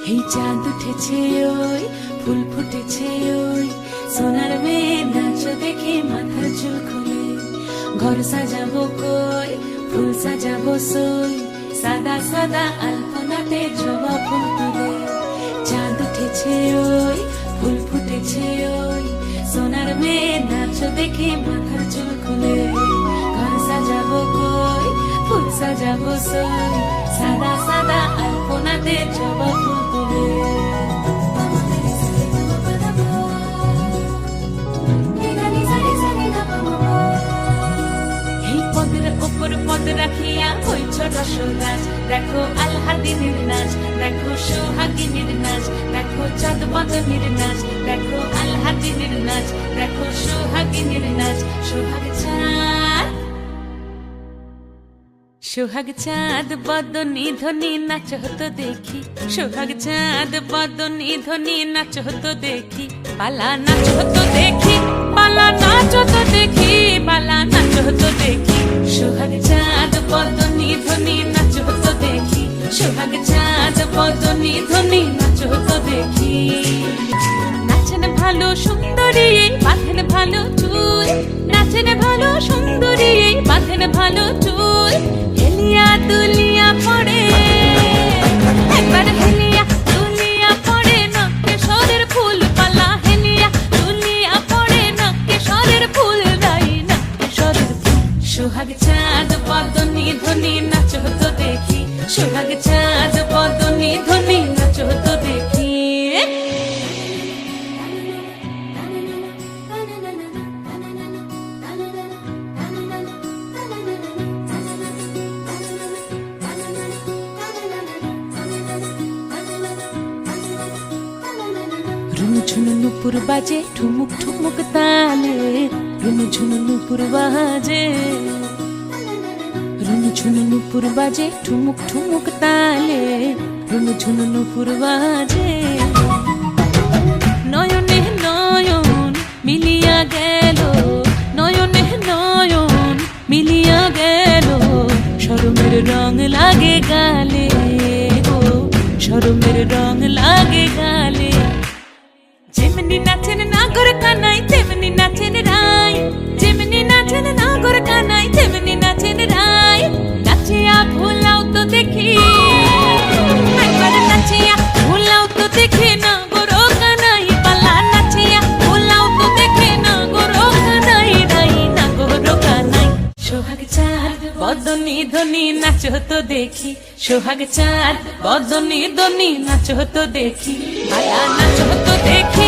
এই চাঁদ উঠেছে ওই ফুল ফুটেছে ওই সোনার মেয়ে নাচ দেখে মাথার চুল খুলে ঘর সাজাবো কই ফুল সাজাবো সই সাদা সাদা আলপনাতে জবা ফুল তুলে চাঁদ উঠেছে ওই ফুল ফুটেছে ওই সোনার মেয়ে নাচ দেখে মাথার চুল খুলে ঘর সাজাবো কই ফুল সাজাবো সই সাদা সাদা আলপনাতে জবা ফুল তুলে এই পদের ওপর পদ রাখিয়া ওই ছোট গাছ দেখো আলহাদিনের নাচ দেখো সোহাগিনীর নাচ দেখো চাঁদ বদনের নাচ দেখো আলহাদিনের নাচ দেখো সোহাগিনীর নাচ সোহাগ চাঁদ বদনী ধ্বনি নাচ হতো দেখি সোহাগ চাঁদ বদনী ধ্বনি নাচ হতো দেখি পালা নাচ হতো দেখি পালা নাচ হতো দেখি পালা নাচ হতো দেখি সোহাগ চাঁদ বদনী ধ্বনি নাচ হতো দেখি সোহাগ চাঁদ বদনী ধ্বনি নাচ হতো দেখি নাচেন ভালো সুন্দরী বাঁধেন ভালো চুল নাচেন ভালো সুন্দরী বাঁধেন ভালো চুল হেলিয়া দুলিয়া পড়ে একবার হেলিয়া দুলিয়া পড়ে নকেশ্বরের ফুল পালা হেলিয়া দুলিয়া পড়ে নকেশ্বরের ফুল দাই নকেশ্বরের ফুল সোহাগ চাঁদ বদনী ধ্বনি নাচ হতো দেখি সোহাগ চাঁদ বদনী ধ্বনি নাচ হতো দেখি ঝুনু নুপুর বাজে ঠুমুক ঠুমুক তালে রুনু ঝুনু নুপুর বাজে রুনু ঝুনু নুপুর বাজে ঠুমুক ঠুমুক তালে রুনু ঝুনু নুপুর বাজে নয়নে নয়ন মিলিয়া গেল নয়নে নয়ন মিলিয়া গেল শরমের রং লাগে গালে গো শরমের রং লাগে গালে যেমনি নাচেন নাগর কানাই তেমনি নাচেন রায় যেমনি নাচেন নাগর কানাই তেমনি নাচেন রায় নাচিয়া ভোলাও তো দেখি একবার নাচিয়া ভোলাও তো দেখি নাগর কানাই পালা নাচিয়া ভোলাও তো দেখি নাগর কানাই রাই নাগর কানাই সোহাগ চাঁদ বদনী ধ্বনি নাচ হতো দেখি সোহাগ চাঁদ বদনী ধ্বনি নাচ হতো দেখি পালা নাচ হতো দেখি